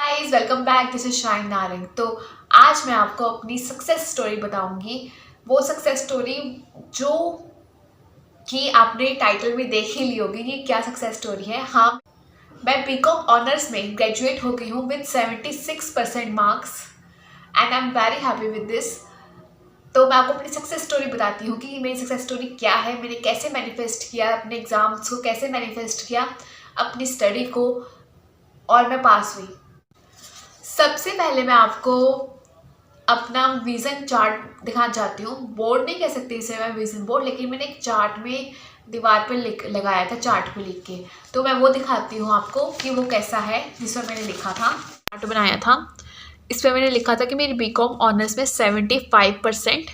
Guys welcome back, this is shine Narang. तो आज मैं आपको अपनी सक्सेस स्टोरी बताऊंगी। वो सक्सेस स्टोरी जो कि आपने टाइटल में देख ही ली होगी कि क्या सक्सेस स्टोरी है। हाँ, मैं बीकॉम ऑनर्स में ग्रेजुएट हो गई हूँ with 76% marks and I am very happy with this. तो मैं आपको अपनी सक्सेस स्टोरी बताती हूँ कि मेरी सक्सेस स्टोरी क्या है, मैंने कैसे मैनिफेस्ट किया अपने एग्जाम्स को, कैसे मैनिफेस्ट किया अपनी स्टडी को और मैं पास हुई। सबसे पहले मैं आपको अपना विज़न चार्ट दिखाना चाहती हूँ। बोर्ड नहीं कह सकती इसे मैं, विज़न बोर्ड, लेकिन मैंने एक चार्ट में दीवार पर लिख लगाया था, चार्ट पे लिख के। तो मैं वो दिखाती हूँ आपको कि वो कैसा है, जिसमें मैंने लिखा था, चार्ट बनाया था। इस पर मैंने लिखा था कि मेरी बीकॉम ऑनर्स में 75%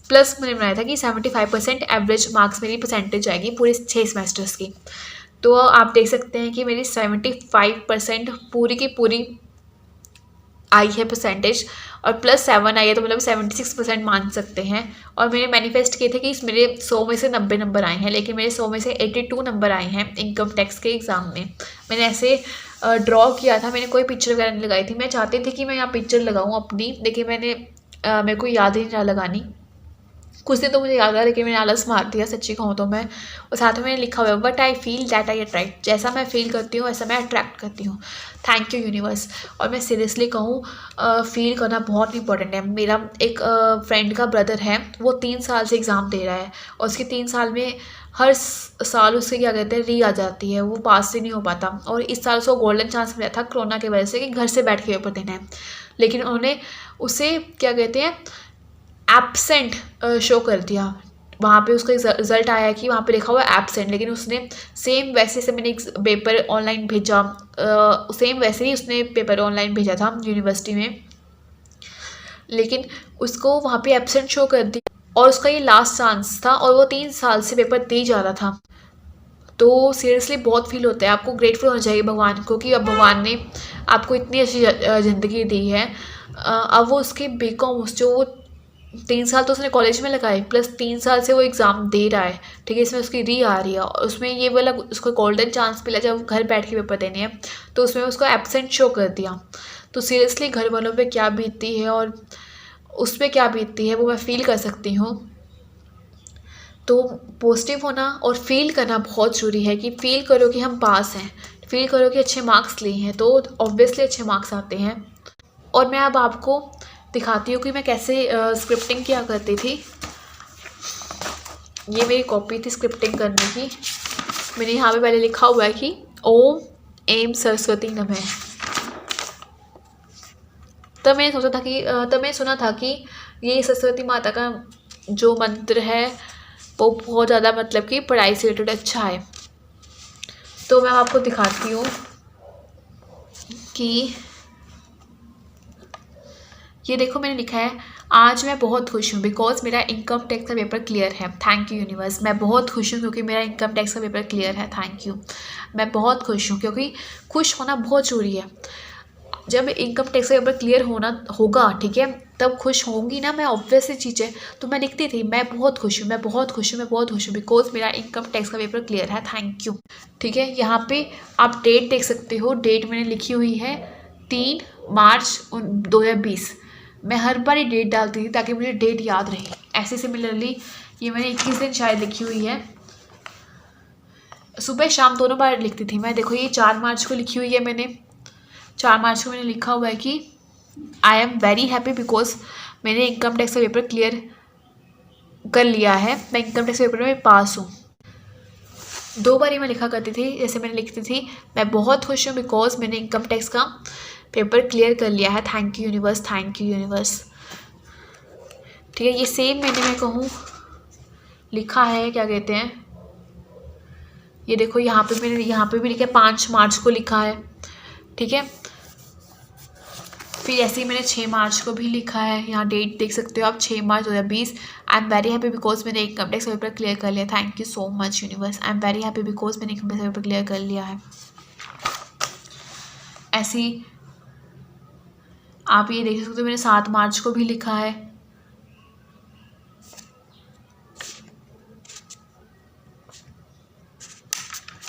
प्लस मैंने बनाया था कि 75% एवरेज मार्क्स मेरी परसेंटेज आएगी पूरे 6 सेमेस्टर्स की। तो आप देख सकते हैं कि मेरी 75% पूरी की पूरी आई है परसेंटेज, और +7 आई है, तो मतलब 76% मान सकते हैं। और मैंने मैनिफेस्ट किए थे कि इस मेरे 100 में से 90 नंबर आए हैं, लेकिन मेरे 100 में से 82 नंबर आए हैं इनकम टैक्स के एग्ज़ाम में। मैंने ऐसे ड्रॉ किया था, मैंने कोई पिक्चर वगैरह नहीं लगाई थी। मैं चाहती थी कि मैं यहाँ पिक्चर लगाऊँ अपनी, लेकिन मेरे को याद ही नहीं रहा लगानी। कुछ दिन तो मुझे याद रहा, लेकिन मैंने आलस मार दिया सच्ची कहूँ तो मैं। और साथ में मैंने लिखा हुआ है, but I feel that I attract. जैसा मैं फील करती हूँ वैसा मैं अट्रैक्ट करती हूँ। Thank you universe. और मैं सीरियसली कहूँ, फील करना बहुत इंपॉर्टेंट है। मेरा एक फ्रेंड का ब्रदर है, वो 3 साल से एग्ज़ाम दे रहा है, और उसके 3 साल में हर साल उससे क्या कहते हैं, री आ जाती है, वो पास ही नहीं हो पाता। और इस साल उसको गोल्डन चांस मिला था कोरोना की वजह से कि घर से बैठ के पेपर देना है, लेकिन उन्होंने उसे क्या कहते हैं, एब्सेंट शो कर दिया। वहाँ पे उसका रिज़ल्ट आया कि वहाँ पे लिखा हुआ एब्सेंट, लेकिन उसने सेम वैसे से मैंने एक पेपर ऑनलाइन भेजा, सेम वैसे ही उसने पेपर ऑनलाइन भेजा था यूनिवर्सिटी में, लेकिन उसको वहाँ पे एब्सेंट शो कर दी। और उसका ये लास्ट चांस था, और वो 3 साल से पेपर दे जा रहा था। तो सीरियसली बहुत फील होता है, आपको ग्रेटफुल होना चाहिए भगवान को कि अब भगवान ने आपको इतनी अच्छी ज़िंदगी दी है। अब वो उसके बीकॉम जो 3 साल तो उसने कॉलेज में लगाए, प्लस 3 साल से वो एग्ज़ाम दे रहा है, ठीक है। इसमें उसकी री आ रही है, और उसमें ये वाला उसको गोल्डन चांस मिला जब घर बैठ के पेपर देने हैं, तो उसमें उसको एब्सेंट शो कर दिया। तो सीरियसली घर वालों पे क्या बीतती है और उस पर क्या बीतती है वो मैं फ़ील कर सकती हूँ। तो पॉजिटिव होना और फील करना बहुत ज़रूरी है, कि फ़ील करो कि हम पास हैं, फील करो कि अच्छे मार्क्स लिए हैं, तो ऑब्वियसली अच्छे मार्क्स आते हैं। और मैं अब आपको दिखाती हूँ कि मैं कैसे स्क्रिप्टिंग किया करती थी। ये मेरी कॉपी थी स्क्रिप्टिंग करने की। मैंने यहाँ पे पहले लिखा हुआ है कि ओम एम सरस्वती नमः। तब मैंने सोचा था कि तब मैंने सुना था कि ये सरस्वती माता का जो मंत्र है वो बहुत ज़्यादा मतलब कि पढ़ाई से रिलेटेड अच्छा है। तो मैं आपको दिखाती हूँ कि ये देखो, मैंने लिखा है, आज मैं बहुत खुश हूँ बिकॉज मेरा इनकम टैक्स का पेपर क्लियर है। Thank you universe. मैं बहुत खुश हूँ क्योंकि मेरा इनकम टैक्स का पेपर क्लियर है। Thank you. मैं बहुत खुश हूँ क्योंकि खुश होना बहुत ज़रूरी है। जब इनकम टैक्स का पेपर क्लियर होना होगा, ठीक है, तब खुश होंगी ना मैं, ऑब्वियसली चीज़ है। तो मैं लिखती थी, मैं बहुत खुश हूँ, मैं बहुत खुश हूँ, मैं बहुत खुश हूँ बिकॉज मेरा इनकम टैक्स का पेपर क्लियर है। Thank you. ठीक है, यहाँ पे आप डेट देख सकते हो। डेट मैंने लिखी हुई है 3 मार्च 2020। मैं हर बार ये डेट डालती थी ताकि मुझे डेट याद रहे। ऐसे सिमिलरली ये मैंने 21 दिन शायद लिखी हुई है, सुबह शाम दोनों बार लिखती थी मैं। देखो, ये 4 मार्च को लिखी हुई है मैंने। 4 मार्च को मैंने लिखा हुआ है कि आई एम वेरी हैप्पी बिकॉज मैंने इनकम टैक्स का पेपर क्लियर कर लिया है, मैं इनकम टैक्स पेपर में पास हूँ। 2 बार ही मैं लिखा करती थी। जैसे मैंने लिखती थी, मैं बहुत खुश हूँ बिकॉज मैंने इनकम टैक्स का पेपर क्लियर कर लिया है। Thank you universe, thank you universe. ठीक है, ये सेम मैं कहूँ लिखा है, क्या कहते हैं, ये देखो यहाँ पे मैंने यहाँ पे भी लिखा है 5 मार्च को लिखा है, ठीक है। फिर ऐसे ही मैंने 6 मार्च को भी लिखा है, यहाँ डेट देख सकते हो आप, 6 मार्च 2020। आई एम वेरी हैप्पी बिकॉज मैंने इनकम टैक्स पेपर क्लियर कर लिया। Thank you so much universe. I am very happy because मैंने इनकम टैक्स पेपर क्लियर कर लिया है। ऐसे ही आप ये देख सकते हो, मैंने 7 मार्च को भी लिखा है।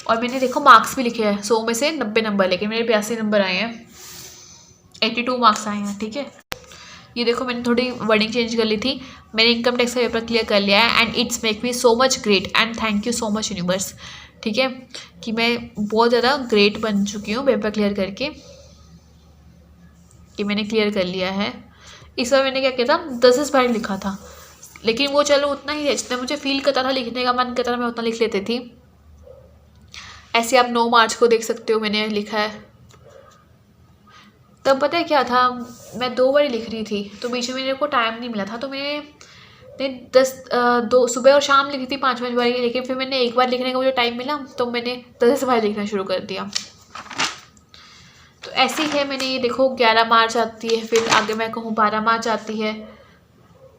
और मैंने देखो मार्क्स भी लिखे हैं, 100 में से 90 नंबर, लेकिन मेरे 82 नंबर आए हैं। 82 मार्क्स आए हैं, ठीक है। ये देखो मैंने थोड़ी वर्डिंग चेंज कर ली थी। मैंने इनकम टैक्स का पेपर क्लियर कर लिया है and it's make me so much great and thank you so much universe, ठीक है, कि मैं बहुत ज़्यादा ग्रेट बन चुकी हूँ पेपर क्लियर करके, कि मैंने क्लियर कर लिया है। इस बार मैंने क्या किया था, 10 बार लिखा था, लेकिन वो चलो उतना ही है जितना मुझे फील करता था, लिखने का मन करता था मैं उतना लिख लेती थी। ऐसे आप 9 मार्च को देख सकते हो मैंने लिखा है। तब पता है क्या था, मैं 2 बार लिख रही थी तो बीच में मेरे को टाइम नहीं मिला था, तो मैंने 2 सुबह और शाम लिखी थी 5-5 बार, लेकिन फिर मैंने एक बार लिखने का मुझे टाइम मिला तो मैंने 10 बार लिखना शुरू कर दिया। तो ऐसे ही है। मैंने ये देखो 11 मार्च आती है, फिर आगे मैं कहूँ 12 मार्च आती है,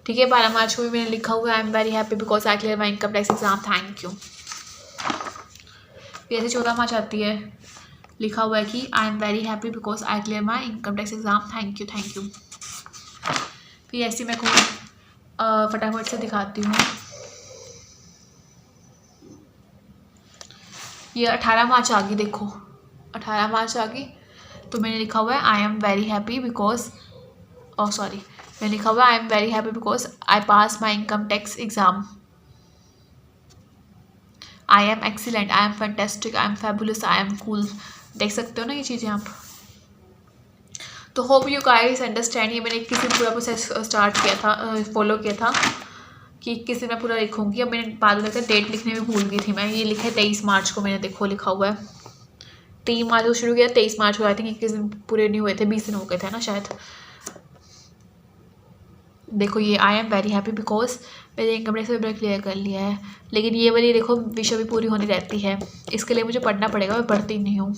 ठीक है। 12 मार्च को भी मैंने लिखा हुआ है I am very happy because I clear my income tax exam, thank you. फिर ऐसे 14 मार्च आती है, लिखा हुआ है कि आई am very happy because I clear my income tax exam, thank you thank you. फिर ऐसे मैं कहूँ फटाफट से दिखाती हूँ, ये 18 मार्च आ गई, देखो 18 मार्च आ गई, तो मैंने लिखा हुआ है I am very happy because, sorry, मैंने लिखा हुआ है I am very happy because I pass my income tax exam, I am excellent, I am fantastic, I am fabulous, I am cool. देख सकते हो ना ये चीज़ें आप। तो होप यू गाइस अंडरस्टैंड। ये मैंने 21 दिन पूरा प्रोसेस स्टार्ट किया था, फॉलो किया था कि 21 दिन मैं पूरा लिखूंगी। अब मैंने बाद में डेट लिखने में भूल गई थी मैं, ये लिखा है 23 मार्च को, मैंने देखो लिखा हुआ है 3 मार्च को शुरू किया, 23 मार्च को आई थिंक 21 दिन पूरे नहीं हुए थे, 20 दिन हो गए थे ना शायद। देखो ये आई एम वेरी हैप्पी बिकॉज मैंने इनकम टैक्स पेपर क्लियर कर लिया है, लेकिन ये वाली देखो विश भी पूरी होनी रहती है, इसके लिए मुझे पढ़ना पड़ेगा, मैं पढ़ती नहीं हूँ।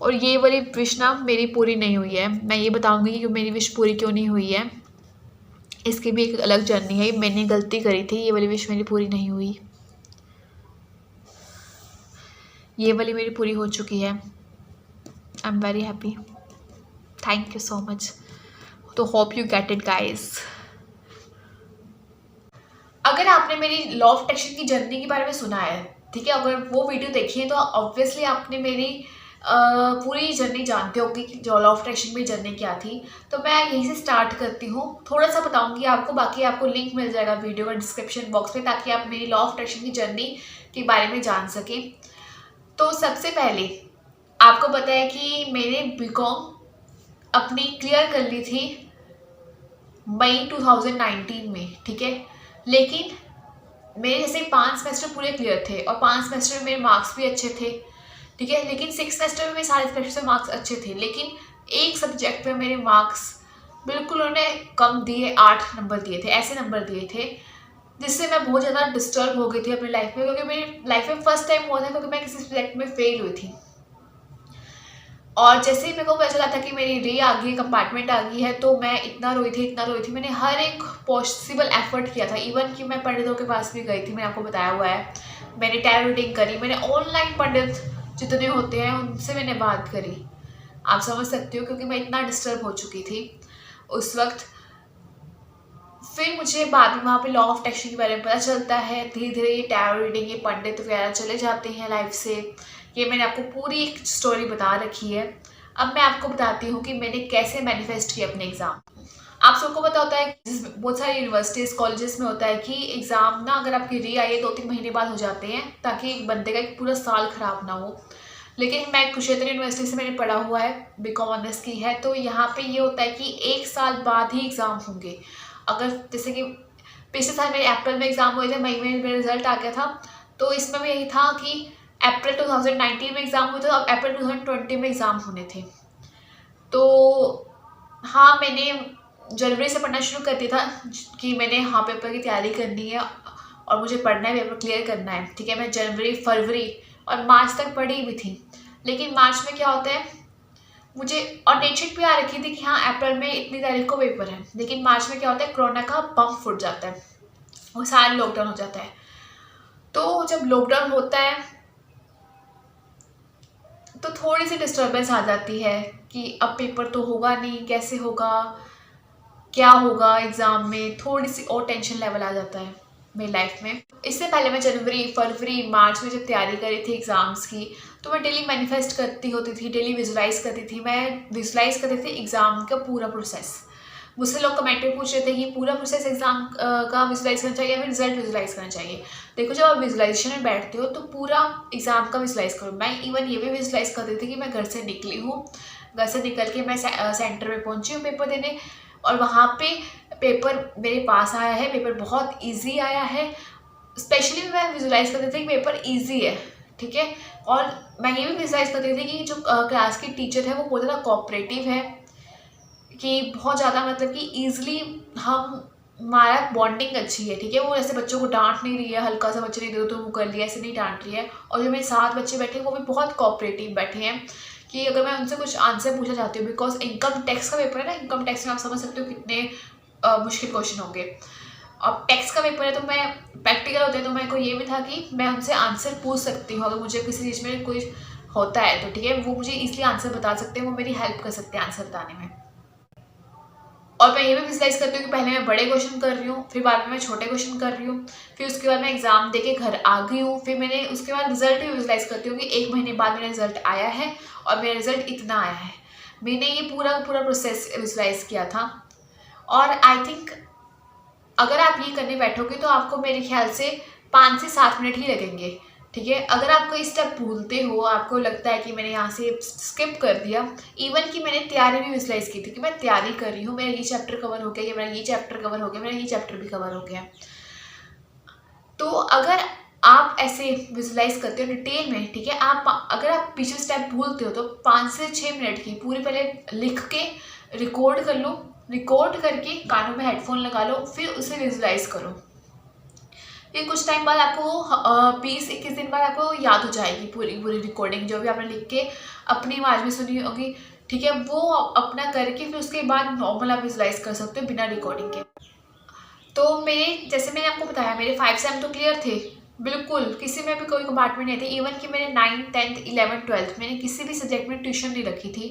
और ये वाली विश ना मेरी पूरी नहीं हुई है, मैं ये बताऊंगी कि मेरी विश पूरी क्यों नहीं हुई है, इसकी भी एक अलग जर्नी है। मैंने गलती करी थी, ये वाली विश मेरी पूरी नहीं हुई, ये वाली मेरी पूरी हो चुकी है। I am very happy, thank you so much. तो hope you get it guys. अगर आपने मेरी लॉ ऑफ अट्रैक्शन की जर्नी के बारे में सुना है, ठीक है, अगर वो वीडियो देखी है तो ऑब्वियसली आपने मेरी पूरी जर्नी जानते होगी कि जो लॉ ऑफ अट्रैक्शन में जर्नी क्या थी। तो मैं यहीं से स्टार्ट करती हूँ, थोड़ा सा बताऊंगी आपको, बाकी आपको लिंक मिल जाएगा वीडियो का डिस्क्रिप्शन बॉक्स में, ताकि आप मेरी लॉ ऑफ अट्रैक्शन की जर्नी के बारे में जान सकें। तो सबसे पहले आपको पता है कि मैंने बीकॉम अपनी क्लियर कर ली थी मई 2019 में, ठीक है, लेकिन मेरे जैसे 5 सेमेस्टर पूरे क्लियर थे और 5 सेमेस्टर में मेरे मार्क्स भी अच्छे थे, ठीक है, लेकिन 6 सेमेस्टर में मेरे सारे सेमेस्टर में मार्क्स अच्छे थे, लेकिन एक सब्जेक्ट में मेरे मार्क्स बिल्कुल उन्होंने कम दिए, 8 नंबर दिए थे, ऐसे नंबर दिए थे, जिससे मैं बहुत ज़्यादा डिस्टर्ब हो गई थी अपनी लाइफ में, क्योंकि मेरी लाइफ में फर्स्ट टाइम हुआ था, क्योंकि मैं किसी सब्जेक्ट में फेल हुई थी। और जैसे ही मेरे को पता चला था कि मेरी री आ गई, कंपार्टमेंट आ गई है, तो मैं इतना रोई थी, मैंने हर एक पॉसिबल एफर्ट किया था, इवन कि मैं पंडितों के पास भी गई थी, मैंने आपको बताया हुआ है, मैंने टैरो रीडिंग करी, मैंने ऑनलाइन पंडित जितने होते हैं उनसे मैंने बात करी, आप समझ सकते हो, क्योंकि मैं इतना डिस्टर्ब हो चुकी थी उस वक्त। फिर मुझे बाद में वहाँ पे लॉ ऑफ अट्रैक्शन के बारे में पता चलता है, धीरे धीरे ये टैरो रीडिंग, ये पंडित वगैरह चले जाते हैं लाइफ से। ये मैंने आपको पूरी एक स्टोरी बता रखी है। अब मैं आपको बताती हूँ कि मैंने कैसे मैनिफेस्ट किया अपने एग्ज़ाम। आप सबको पता होता है बहुत सारी यूनिवर्सिटीज़ कॉलेजेस में होता है कि एग्ज़ाम ना अगर आपकी री आई है 2-3 महीने बाद हो जाते हैं, ताकि एक बंदे का एक पूरा साल ख़राब ना हो। लेकिन मैं कुरुक्षेत्र यूनिवर्सिटी से मैंने पढ़ा हुआ है, बीकॉम ऑनर्स की है, तो यहाँ पे ये होता है कि 1 साल बाद ही एग्ज़ाम होंगे। अगर जैसे कि पिछले साल मेरे अप्रैल में एग्ज़ाम हुए थे, मई में मेरा रिजल्ट आ गया था, तो इसमें भी यही था कि अप्रैल 2019 में एग्ज़ाम हुए थे, अब अप्रैल 2020 में एग्ज़ाम होने थे। तो हाँ, मैंने जनवरी से पढ़ना शुरू कर दिया था कि मैंने हाँ पेपर की तैयारी करनी है और मुझे पढ़ना है, पेपर क्लियर करना है, ठीक है। मैं जनवरी, फरवरी और मार्च तक पढ़ी भी थी, लेकिन मार्च में क्या होता है, मुझे और डेट शीट भी आ रखी थी कि हाँ अप्रैल में इतनी तारीख को पेपर है, लेकिन मार्च में क्या होता है, कोरोना का बम फूट जाता है, वो सारा लॉकडाउन हो जाता है। तो जब लॉकडाउन होता है तो थोड़ी सी डिस्टर्बेंस आ जाती है कि अब पेपर तो होगा नहीं, कैसे होगा, क्या होगा एग्ज़ाम में, थोड़ी सी और टेंशन लेवल आ जाता है। मेरी लाइफ में। इससे पहले मैं जनवरी, फरवरी, मार्च में जब तैयारी करी थी एग्ज़ाम्स की, तो मैं डेली मैनिफेस्ट करती होती थी, डेली विजुलाइज़ करती थी। मैं विजुलाइज़ करती थी एग्ज़ाम का पूरा प्रोसेस। मुझसे लोग कमेंट में पूछ रहे थे कि पूरा प्रोसेस एग्ज़ाम का विजुलाइज़ करना चाहिए या फिर रिजल्ट विजुलाइज़ करना चाहिए। देखो, जब आप विजुलाइजेशन में बैठते हो तो पूरा एग्ज़ाम का विजुलाइज़ करो। मैं इवन ये भी विजुलाइज़ करती थी कि मैं घर से निकली हूँ, घर से निकल के मैं सेंटर में पहुँची हूँ पेपर देने, और वहाँ पे पेपर मेरे पास आया है, पेपर बहुत ईजी आया है। स्पेशली मैं विजुलाइज़ करती थी कि पेपर ईजी है, ठीक है। और मैं ये भी विजुलाइज़ करती थी कि जो क्लास की टीचर है वो बहुत ज़्यादा कोऑपरेटिव है, कि बहुत ज़्यादा मतलब कि ईज़िली हमारा बॉन्डिंग अच्छी है, ठीक है। वो ऐसे बच्चों को डाँट नहीं रही है, हल्का सा बच्चे ने दे दो तो वो कर लिया, ऐसे नहीं डाँट रही है। और जो मेरे साथ बच्चे बैठे हैं वो भी बहुत कोऑपरेटिव बैठे हैं, कि अगर मैं उनसे कुछ आंसर पूछना चाहती हूँ, बिकॉज इनकम टैक्स का पेपर है ना, इनकम टैक्स में आप समझ सकते हो कितने मुश्किल क्वेश्चन होंगे। अब टैक्स का पेपर है तो मैं प्रैक्टिकल होते हैं, तो मेरे को ये भी था कि मैं उनसे आंसर पूछ सकती हूँ, अगर मुझे किसी चीज़ में कोई होता है तो, ठीक है। वो मुझे ईजिली आंसर बता सकते हैं, वो मेरी हेल्प कर सकते हैं आंसर बताने में। और मैं ये भी विजुलाइज़ करती हूँ कि पहले मैं बड़े क्वेश्चन कर रही हूँ, फिर बाद में मैं छोटे क्वेश्चन कर रही हूँ, फिर उसके बाद मैं एग्ज़ाम देके घर आ गई हूँ, फिर मैंने उसके बाद रिजल्ट भी विजुलाइज़ करती हूँ कि 1 महीने बाद मेरा रिजल्ट आया है और मेरा रिजल्ट इतना आया है। मैंने ये पूरा प्रोसेस विजुलाइज़ किया था। और आई थिंक अगर आप ये करने बैठोगे तो आपको मेरे ख्याल से 5 से 7 मिनट ही लगेंगे, ठीक है। अगर आप कोई स्टेप भूलते हो, आपको लगता है कि मैंने यहाँ से स्किप कर दिया, इवन कि मैंने तैयारी भी विजुलाइज़ की थी कि मैं तैयारी कर रही हूँ, मेरा ये चैप्टर कवर हो गया, या मेरा ये चैप्टर कवर हो गया, मेरा ये चैप्टर भी कवर हो गया। तो अगर आप ऐसे विजुलाइज़ करते हो डिटेल में, ठीक है, अगर आप पीछे स्टेप भूलते हो तो 5 से 6 मिनट की पूरी पहले लिख के रिकॉर्ड कर लो, रिकॉर्ड करके कानों में हेडफोन लगा लो, फिर उसे विजुलाइज़ करो। फिर कुछ टाइम बाद आपको 20-21 दिन बाद आपको याद हो जाएगी पूरी पूरी रिकॉर्डिंग, जो भी आपने लिख के अपनी आवाज़ में सुनी होगी, ठीक है। वो अपना करके फिर उसके बाद नॉर्मल आप विजुलाइज़ कर सकते हो बिना रिकॉर्डिंग के। तो मेरे, जैसे मैंने आपको बताया, मेरे 5 सेम तो क्लियर थे, बिल्कुल किसी में भी कोई कंपार्टमेंट नहीं थे। इवन कि मैंने 9th 10th 11th 12th मैंने किसी भी सब्जेक्ट में ट्यूशन नहीं रखी थी,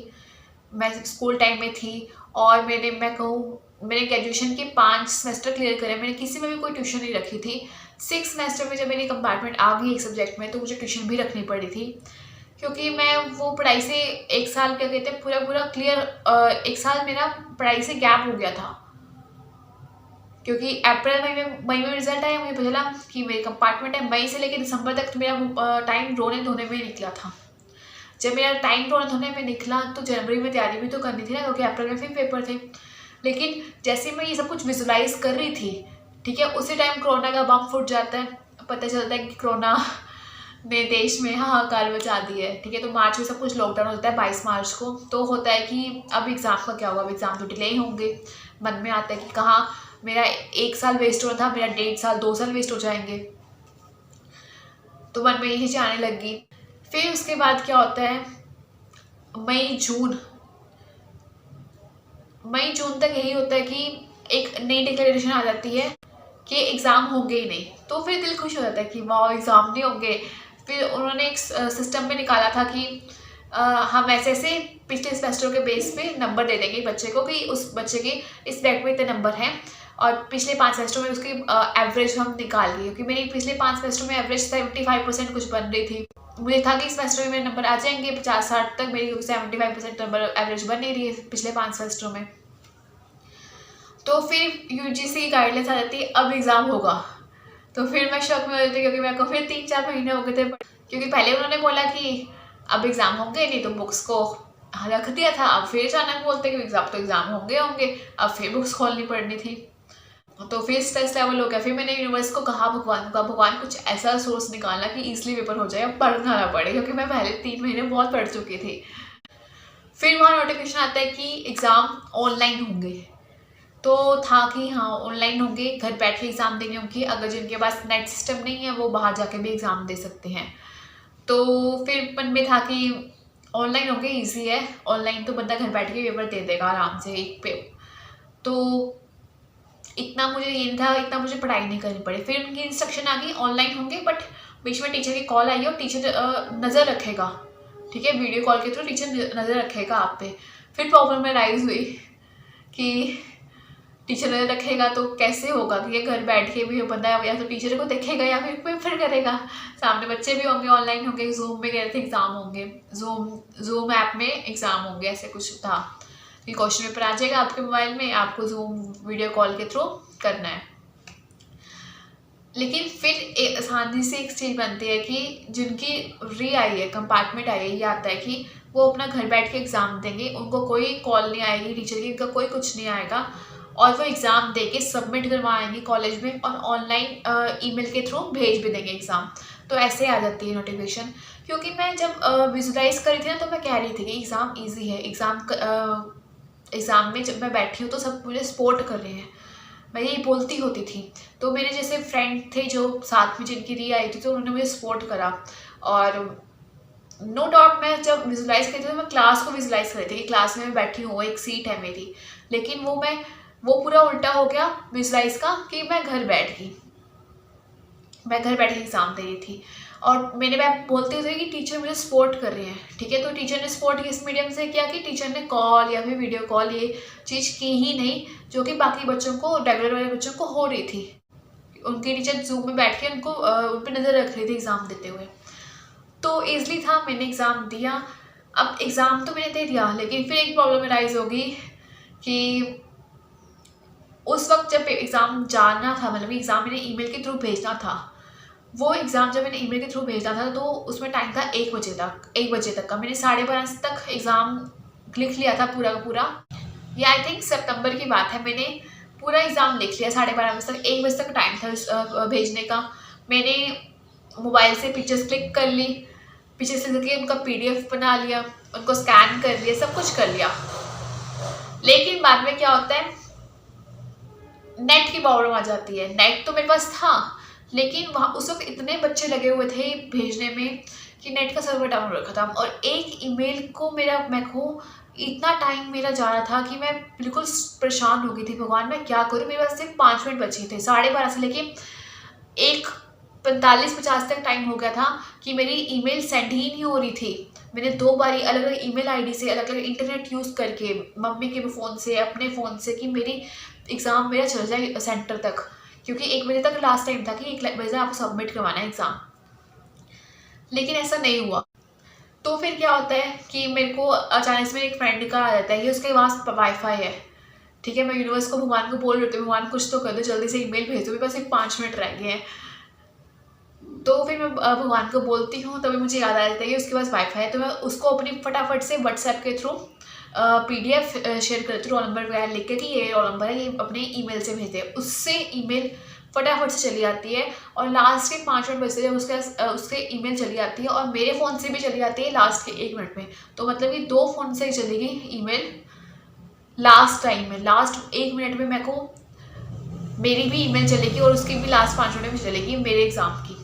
मैं स्कूल टाइम में थी। और मैं कहूँ, मैंने ग्रेजुएशन के 5 सेमेस्टर क्लियर करे, मैंने किसी में भी कोई ट्यूशन नहीं रखी थी। 6 सेमेस्टर में जब मेरी कंपार्टमेंट आ गई एक सब्जेक्ट में, तो मुझे ट्यूशन भी रखनी पड़ी थी, क्योंकि मैं वो पढ़ाई से 1 साल, क्या कहते हैं, पूरा पूरा क्लियर, 1 साल मेरा पढ़ाई से गैप हो गया था, क्योंकि अप्रैल मई में रिजल्ट आया, मुझे पता चला कि मेरी कंपार्टमेंट है। मई से लेकर दिसंबर तक मेरा टाइम रोने धोने में निकला था। जब मेरा टाइम रोने धोने में निकला तो जनवरी में तैयारी भी तो करनी थी ना, क्योंकि अप्रैल में फिर पेपर थे। लेकिन जैसे मैं ये सब कुछ विजुलाइज कर रही थी, ठीक है, उसी टाइम कोरोना का बम फूट जाता है। पता चलता है कि कोरोना ने देश में हाहाकार मचा दी है, ठीक है। तो मार्च में सब कुछ लॉकडाउन होता है 22 मार्च को। तो होता है कि अब एग्ज़ाम का क्या होगा, अब एग्ज़ाम तो डिले ही होंगे। मन में आता है कि कहाँ मेरा 1 साल वेस्ट हो रहा था, मेरा 1.5 साल 2 साल वेस्ट हो जाएंगे। तो मन में यही चीज़ें आने लगी। फिर उसके बाद क्या होता है, मई जून तक यही होता है कि एक नई डिक्लेरेशन आ जाती है कि एग्ज़ाम होंगे ही नहीं। तो फिर दिल खुश हो जाता है कि वाह, एग्ज़ाम नहीं होंगे। फिर उन्होंने एक सिस्टम में निकाला था कि हम ऐसे ऐसे पिछले सेमेस्टर के बेस पे नंबर दे देंगे बच्चे को, कि उस बच्चे के इस बैग में इतने नंबर हैं, और पिछले 5 सेमेस्टर में उसकी एवरेज हम निकाल लिए, क्योंकि मेरी पिछले 5 सेमेस्टर में एवरेज 75% कुछ बन रही थी। मुझे था कि इस सेमेस्टर में मेरे नंबर आ जाएंगे 50-60 तक, मेरी 75% नंबर एवरेज बन नहीं रही है पिछले 5 सेमेस्टरों में। तो फिर यूजीसी की गाइडलाइंस आ जाती है, अब एग्ज़ाम होगा। तो फिर मैं शॉक में हो जाती थी, क्योंकि मेरे को फिर 3-4 महीने हो गए थे, क्योंकि पहले उन्होंने बोला कि अब एग्ज़ाम होंगे नहीं, तो बुक्स को रख दिया था। अब फिर अचानक बोलते कि एग्ज़ाम होंगे, अब फिर बुक्स खोलनी पड़नी थी। तो फिर स्ट्रेस लेवल हो गया। फिर मैंने यूनिवर्स को कहा, भगवान कुछ ऐसा सोर्स निकालना कि ईजिली पेपर हो जाए, अब पढ़ना ना पड़े, क्योंकि मैं पहले 3 महीने बहुत पढ़ चुकी थी। फिर वहाँ नोटिफिकेशन आता है कि एग्ज़ाम ऑनलाइन होंगे। तो था कि हाँ, ऑनलाइन होंगे, घर बैठ के एग्ज़ाम देने होंगे। अगर जिनके पास नेट सिस्टम नहीं है वो बाहर जाके भी एग्ज़ाम दे सकते हैं। तो फिर मन में था कि ऑनलाइन होंगे, ईजी है, ऑनलाइन तो बंदा घर बैठ के पेपर दे देगा आराम से एक पे। तो इतना मुझे ये नहीं था, इतना मुझे पढ़ाई नहीं करनी पड़ी। फिर उनकी इंस्ट्रक्शन आ गई ऑनलाइन होंगे, बट बीच में टीचर की कॉल आई और टीचर नज़र रखेगा, ठीक है, वीडियो कॉल के थ्रू टीचर नज़र रखेगा आप पे। फिर प्रॉब्लम में राइज हुई कि टीचर नजर रखेगा तो कैसे होगा कि ये घर बैठ के भी बंदा या तो टीचर को देखेगा या फिर कोई फिर करेगा। सामने बच्चे भी होंगे, ऑनलाइन होंगे, जूम में कह रहे थे एग्ज़ाम होंगे, जूम ऐप में एग्ज़ाम होंगे, ऐसे कुछ था कि क्वेश्चन पेपर आ जाएगा आपके मोबाइल में, आपको जूम वीडियो कॉल के थ्रू करना है। लेकिन फिर आसानी से एक चीज़ बनती है कि जिनकी री आई है, कंपार्टमेंट आई है, ये आता है कि वो अपना घर बैठ के एग्ज़ाम देंगे, उनको कोई कॉल नहीं आएगी टीचर की, उनका कोई कुछ नहीं आएगा, और वो एग्ज़ाम दे के सबमिट करवाएंगे कॉलेज में और ऑनलाइन ईमेल के थ्रू भेज भी देंगे एग्ज़ाम। तो ऐसे आ जाती है नोटिफिकेशन। क्योंकि मैं जब विजुलाइज़ करी थी ना, तो मैं कह रही थी कि एग्ज़ाम ईजी है, एग्ज़ाम में जब मैं बैठी हूँ तो सब मुझे सपोर्ट कर रहे हैं, मैं यही बोलती होती थी। तो मेरे जैसे फ्रेंड थे जो साथ में जिनकी री आई थी, तो उन्होंने मुझे सपोर्ट करा। और नो डाउट मैं जब विजुलाइज़ करती थी तो मैं क्लास को विजुलाइज़ कर रही थी कि क्लास में मैं बैठी हूँ, एक सीट है मेरी, लेकिन वो पूरा उल्टा हो गया विजुलाइज़ का कि मैं घर बैठ के एग्ज़ाम दे रही थी। और मैं बोलती थी कि टीचर मुझे सपोर्ट कर रहे हैं, ठीक है। तो टीचर ने सपोर्ट किस मीडियम से किया कि टीचर ने कॉल या फिर वीडियो कॉल ये चीज़ की ही नहीं, जो कि बाकी बच्चों को, रेगुलर वाले बच्चों को हो रही थी। उनकी टीचर जूम में बैठ के उन पर नज़र रख रही थी एग्ज़ाम देते हुए। तो ईज़िली था, मैंने एग्ज़ाम दिया। अब एग्ज़ाम तो मैंने दे दिया, लेकिन फिर एक प्रॉब्लम राइज़ होगी कि उस वक्त जब एग्ज़ाम जाना था, मतलब एग्ज़ाम मैंने ईमेल के थ्रू भेजना था, वो एग्ज़ाम जब मैंने ईमेल के थ्रू भेजना था तो उसमें टाइम था 1 बजे तक का। मैंने 12:30 तक एग्ज़ाम लिख लिया था पूरा का पूरा। ये आई थिंक सितंबर की बात है। मैंने पूरा एग्ज़ाम लिख लिया 12:30 बजे तक, 1 बजे तक टाइम था भेजने का। मैंने मोबाइल से पिक्चर्स क्लिक कर ली, पिक्चर्स क्लिक करके उनका PDF बना लिया, उनको स्कैन कर लिया, सब कुछ कर लिया। लेकिन बाद में क्या होता है, नेट की प्रॉब्लम आ जाती है। नेट तो मेरे पास था, लेकिन वहाँ उस वक्त इतने बच्चे लगे हुए थे भेजने में कि नेट का सर्वर डाउन हो रखा था। और एक ईमेल को इतना टाइम मेरा जा रहा था कि मैं बिल्कुल परेशान हो गई थी। भगवान मैं क्या करूँ, मेरे पास सिर्फ 5 मिनट बचे थे। 12:30 से लेके 1:45-50 तक टाइम हो गया था कि मेरी ईमेल सेंड ही नहीं हो रही थी। मैंने 2 बारी अलग अलग ईमेल आईडी से, अलग अलग इंटरनेट यूज़ करके, मम्मी के फ़ोन से, अपने फ़ोन से, कि मेरी एग्ज़ाम मेरा चल जाए सेंटर तक, क्योंकि 1 बजे तक लास्ट टाइम था कि 1 बजे आपको सबमिट करवाना है एग्ज़ाम। लेकिन ऐसा नहीं हुआ। तो फिर क्या होता है कि मेरे को अचानक से मेरे एक फ्रेंड का आ जाता है कि उसके पास वाईफाई है, ठीक है। मैं यूनिवर्स को, भगवान को बोल रही हूँ, भगवान कुछ तो कर दो, जल्दी से ईमेल भेज दो, मेरे पास सिर्फ 5 मिनट रह गए हैं। तो फिर मैं भगवान को बोलती हूँ, तभी मुझे याद आ जाता है कि उसके पास वाईफाई है। तो मैं उसको अपनी फटाफट से व्हाट्सएप के थ्रू PDF शेयर करती हूँ, रोल नंबर वगैरह लिख के कि ये रोल नंबर है, ये अपने ईमेल से भेज दे। उससे ईमेल फटाफट से चली जाती है, और लास्ट के 5 मिनट बचते जब उससे ईमेल चली जाती है, और मेरे फ़ोन से भी चली जाती है लास्ट के 1 मिनट में। तो मतलब कि 2 फ़ोन से चलेगी ईमेल लास्ट टाइम में, लास्ट 1 मिनट में मेरे को मेरी भी ईमेल चलेगी और उसकी भी लास्ट 5 मिनट में चलेगी मेरे एग्ज़ाम की।